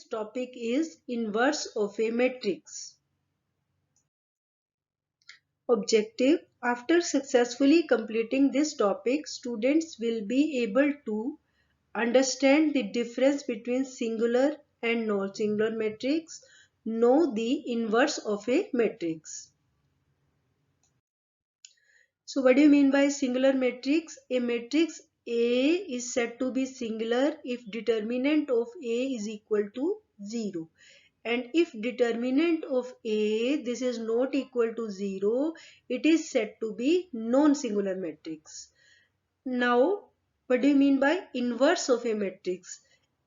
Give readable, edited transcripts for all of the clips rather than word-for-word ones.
Today's topic is inverse of a matrix. Objective: after successfully completing this topic, students will be able to understand the difference between singular and non-singular matrix, know the inverse of a matrix. So what do you mean by singular matrix? A matrix A is said to be singular if determinant of A is equal to 0. And if determinant of A, this is not equal to 0, it is said to be non-singular matrix. Now, what do you mean by inverse of a matrix?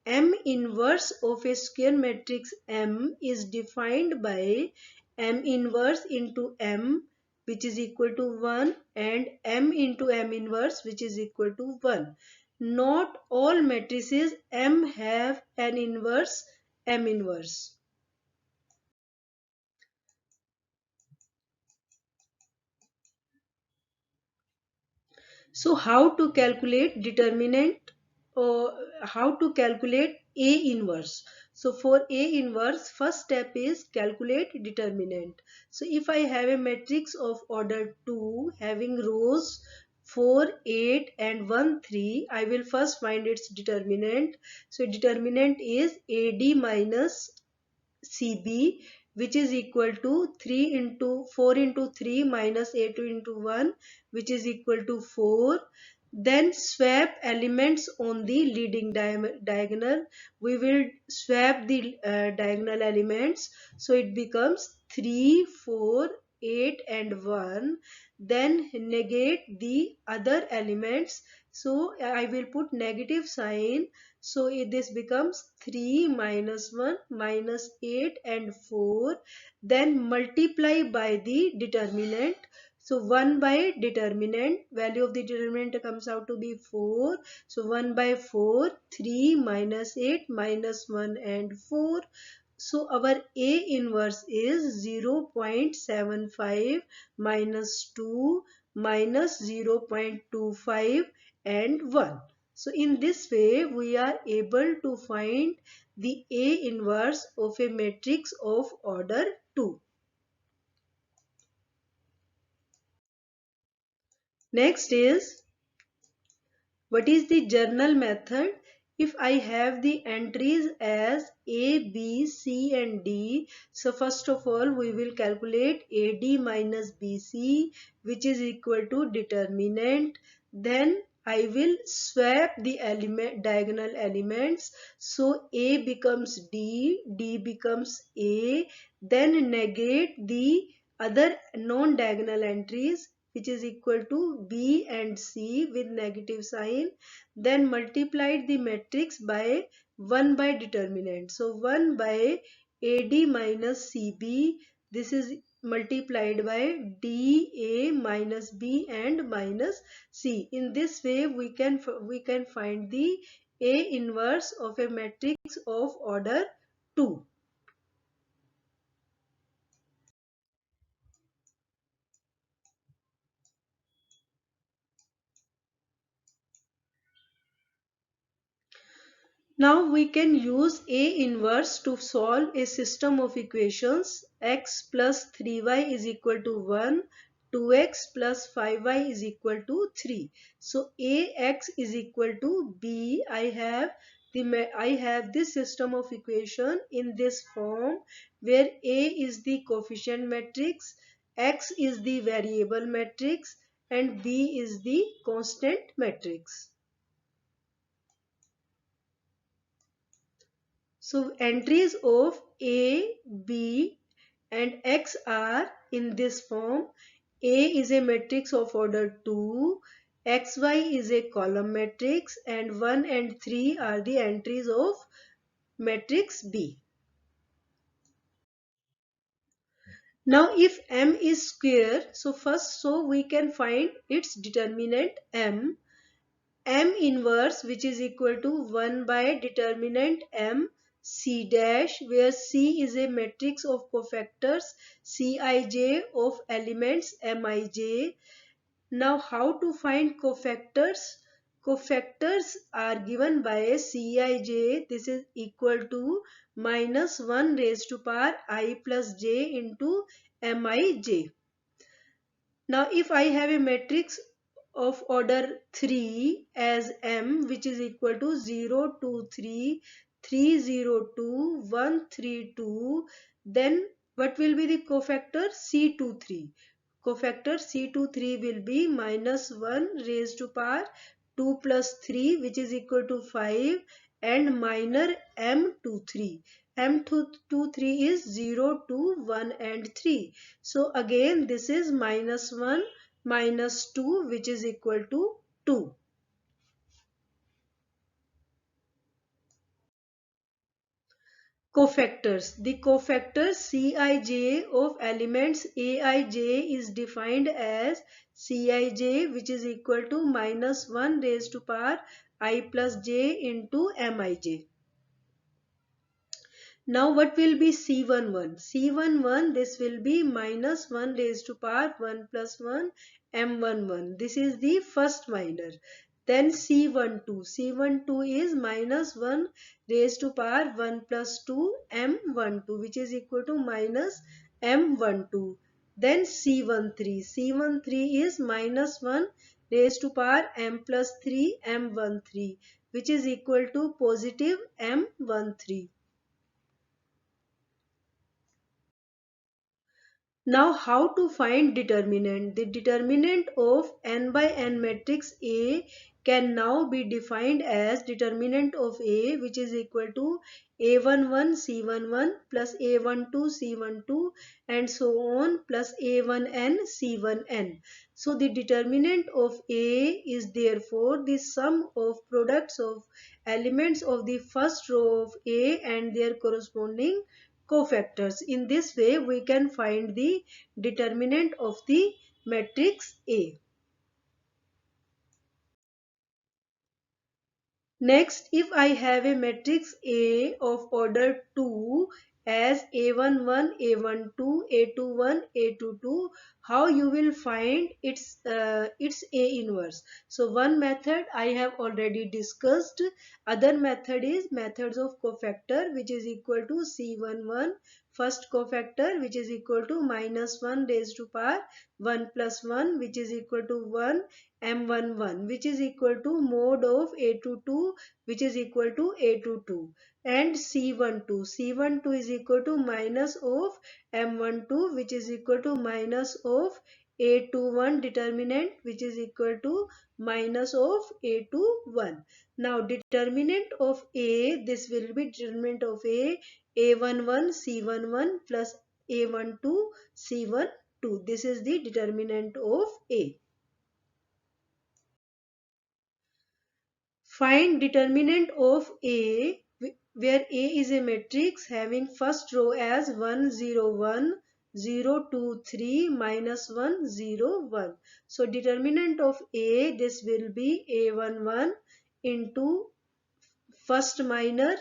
M inverse of a square matrix M is defined by M inverse into M, which is equal to 1, and M into M inverse, which is equal to 1. Not all matrices M have an inverse M inverse. So how to calculate determinant or how to calculate A inverse? So for A inverse, first step is calculate determinant. So if I have a matrix of order 2 having rows 4, 8 and 1, 3, I will first find its determinant. So determinant is AD minus CB, which is equal to 3 into 4 into 3 minus A2 into 1, which is equal to 4. Then swap elements on the leading diagonal. We will swap the diagonal elements. So it becomes 3, 4, 8 and 1. Then negate the other elements. So I will put negative sign. So this becomes 3 minus 1 minus 8 and 4. Then multiply by the determinant. So 1 by determinant, value of the determinant comes out to be 4. So 1 by 4, 3 minus 8 minus 1 and 4. So our A inverse is 0.75 minus 2 minus 0.25 and 1. So in this way we are able to find the A inverse of a matrix of order 2. Next is, what is the journal method? If I have the entries as A, B, C and D, so first of all we will calculate AD minus BC, which is equal to determinant. Then I will swap the diagonal elements. So A becomes D, D becomes A. Then negate the other non-diagonal entries, which is equal to B and C with negative sign. Then multiplied the matrix by 1 by determinant. So 1 by AD minus CB, this is multiplied by DA minus B and minus C. In this way we can find the A inverse of a matrix of order 2. Now we can use A inverse to solve a system of equations. X plus 3y is equal to 1, 2x plus 5y is equal to 3. So Ax is equal to B. I have this system of equation in this form where A is the coefficient matrix, X is the variable matrix and B is the constant matrix. So entries of A, B and X are in this form. A is a matrix of order 2, XY is a column matrix and 1 and 3 are the entries of matrix B. Now if M is square, so we can find its determinant M. M inverse, which is equal to 1 by determinant M C dash, where C is a matrix of cofactors Cij of elements Mij. Now how to find cofactors? cofactors are given by Cij. This is equal to minus 1 raised to power I plus j into Mij. Now if I have a matrix of order 3 as M, which is equal to 0, 2, 3, 3, 0, 2, 1, 3, 2, then what will be the cofactor? C23. Cofactor C23 will be minus 1 raised to power 2 plus 3, which is equal to 5, and minor M23. M23 is 0, 2, 1 and 3. So again this is minus 1 minus 2, which is equal to 2. Cofactors. The cofactor Cij of elements Aij is defined as Cij, which is equal to minus 1 raised to power I plus j into Mij. Now what will be C11? C11, this will be minus 1 raised to power 1 plus 1 M11. This is the first minor. Then C12. C12 is minus 1 raised to power 1 plus 2 M12, which is equal to minus M12. Then C13. C13 is minus 1 raised to power M plus 3 M13, which is equal to positive M13. Now how to find determinant? The determinant of n by n matrix A can now be defined as determinant of A, which is equal to A11 C11 plus A12 C12 and so on, plus A1n C1n. So the determinant of A is therefore the sum of products of elements of the first row of A and their corresponding cofactors. In this way we can find the determinant of the matrix A. Next, if I have a matrix A of order 2 as A11, A12, A21, A22, how you will find its A inverse? So one method I have already discussed. Other method is methods of cofactor, which is equal to C11 first cofactor, which is equal to minus 1 raised to power 1 plus 1, which is equal to 1 M11, which is equal to mode of A22, which is equal to A22, and C12. C12 is equal to minus of M12, which is equal to minus of A21 determinant, which is equal to minus of A21. Now determinant of A, this will be determinant of A, A11 C11 plus A12 C12. This is the determinant of A. Find determinant of A, where A is a matrix having first row as 1 0 1 0 2 3 minus 1 0 1. So determinant of A, this will be A11 into first minor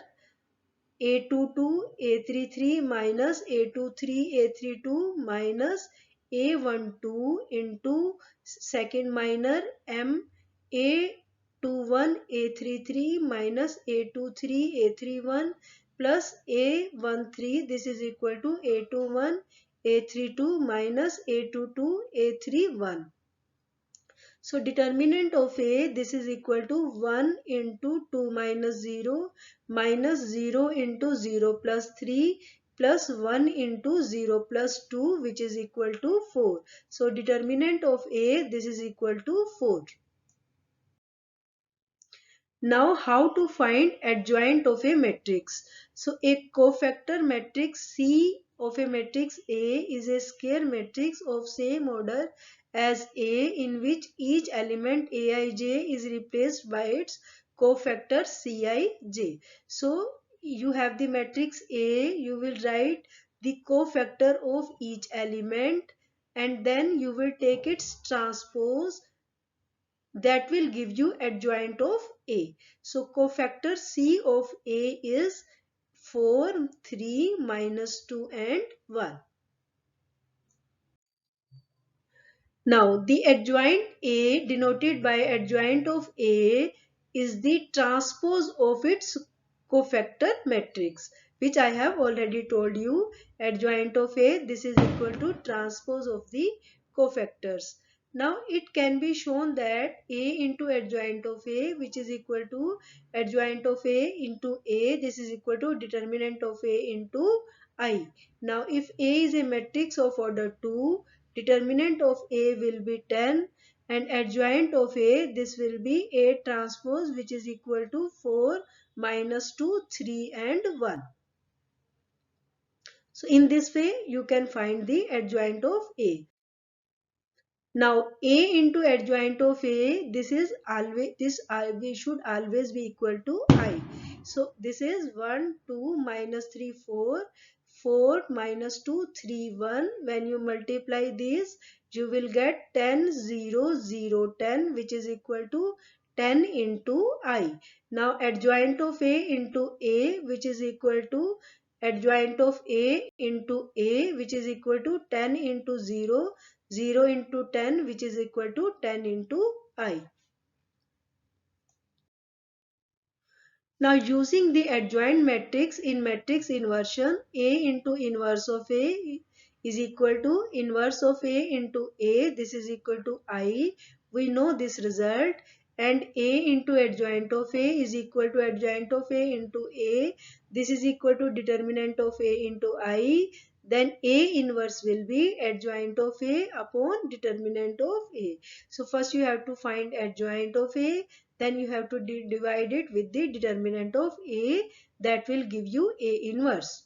A22 A33 minus A23 A32 minus A12 into second minor M A21 A33 minus A23 A31 plus A13. This is equal to A21 A32 minus A22 A31. So determinant of A, this is equal to 1 into 2 minus 0 minus 0 into 0 plus 3 plus 1 into 0 plus 2, which is equal to 4. So determinant of A, this is equal to 4. Now how to find adjoint of a matrix? So a cofactor matrix C of a matrix A is a square matrix of same order as A, in which each element Aij is replaced by its cofactor Cij. So you have the matrix A, you will write the cofactor of each element and then you will take its transpose, that will give you adjoint of A. So cofactor C of A is 4, 3, minus 2 and 1. Now, the adjoint A denoted by adjoint of A is the transpose of its cofactor matrix, which I have already told you. Adjoint of A, this is equal to transpose of the cofactors. Now, it can be shown that A into adjoint of A, which is equal to adjoint of A into A, this is equal to determinant of A into I. Now, if A is a matrix of order 2, determinant of A will be 10 and adjoint of A, this will be A transpose, which is equal to 4 minus 2, 3 and 1. So in this way you can find the adjoint of A. Now A into adjoint of A, this is always, this always should always be equal to I. So this is 1 2 minus 3 4, 4 minus 2 3 1. When you multiply these, you will get 10 0 0 10, which is equal to 10 into I. Now adjoint of A into A, which is equal to adjoint of A into A, which is equal to 10 into 0, 0 into 10, which is equal to 10 into I. Now using the adjoint matrix in matrix inversion, A into inverse of A is equal to inverse of A into A, this is equal to I. We know this result, and A into adjoint of A is equal to adjoint of A into A, this is equal to determinant of A into I. Then A inverse will be adjoint of A upon determinant of A. So first you have to find adjoint of A, then you have to divide it with the determinant of A, that will give you A inverse.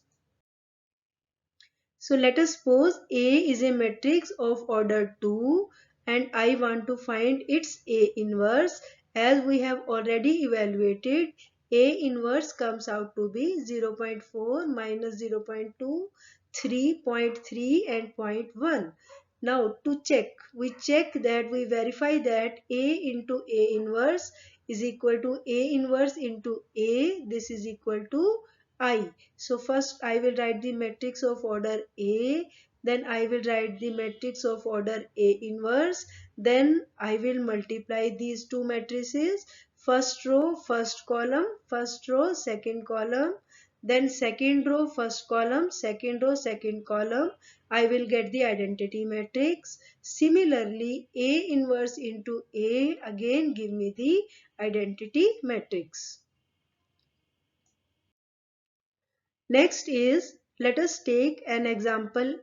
So let us suppose A is a matrix of order 2 and I want to find its A inverse. As we have already evaluated, A inverse comes out to be 0.4 minus 0.2, 3.3 and zero point 0.1. Now to check, we verify that A into A inverse is equal to A inverse into A, this is equal to I. So first I will write the matrix of order A, then I will write the matrix of order A inverse, then I will multiply these two matrices, first row, first column, first row, second column, then second row, first column, second row, second column. I will get the identity matrix. Similarly, A inverse into A again give me the identity matrix. Next is, let us take an example.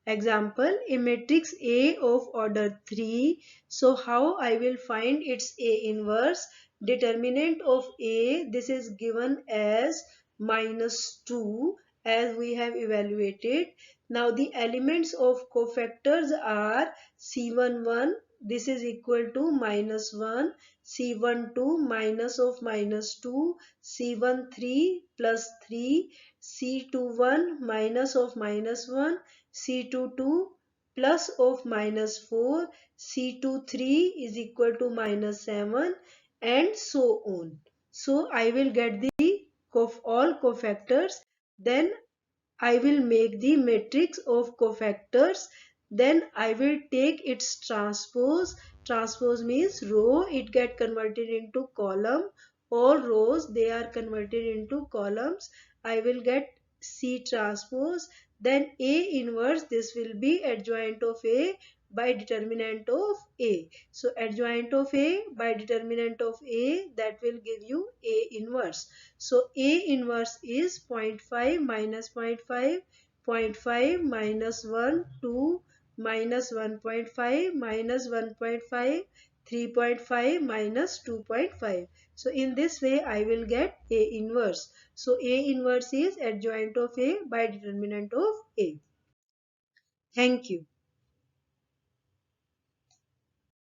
A matrix A of order 3. So how I will find its A inverse? Determinant of A, this is given as -2 as we have evaluated. Now the elements of cofactors are C11, this is equal to -1, C12 minus of -2, C13 plus 3, C21 minus of -1, C22 plus of -4, C23 is equal to -7 and so on. So I will get the all cofactors, then I will make the matrix of cofactors, then I will take its transpose. Transpose means row, it get converted into column. All rows, they are converted into columns. I will get C transpose, then A inverse, this will be adjoint of A by determinant of A. So adjoint of A by determinant of A, that will give you A inverse. So A inverse is 0.5 minus 0.5, 0.5 minus 1, 2 minus 1.5 minus 1.5, 3.5 minus 2.5. So in this way I will get A inverse. So A inverse is adjoint of A by determinant of A. Thank you.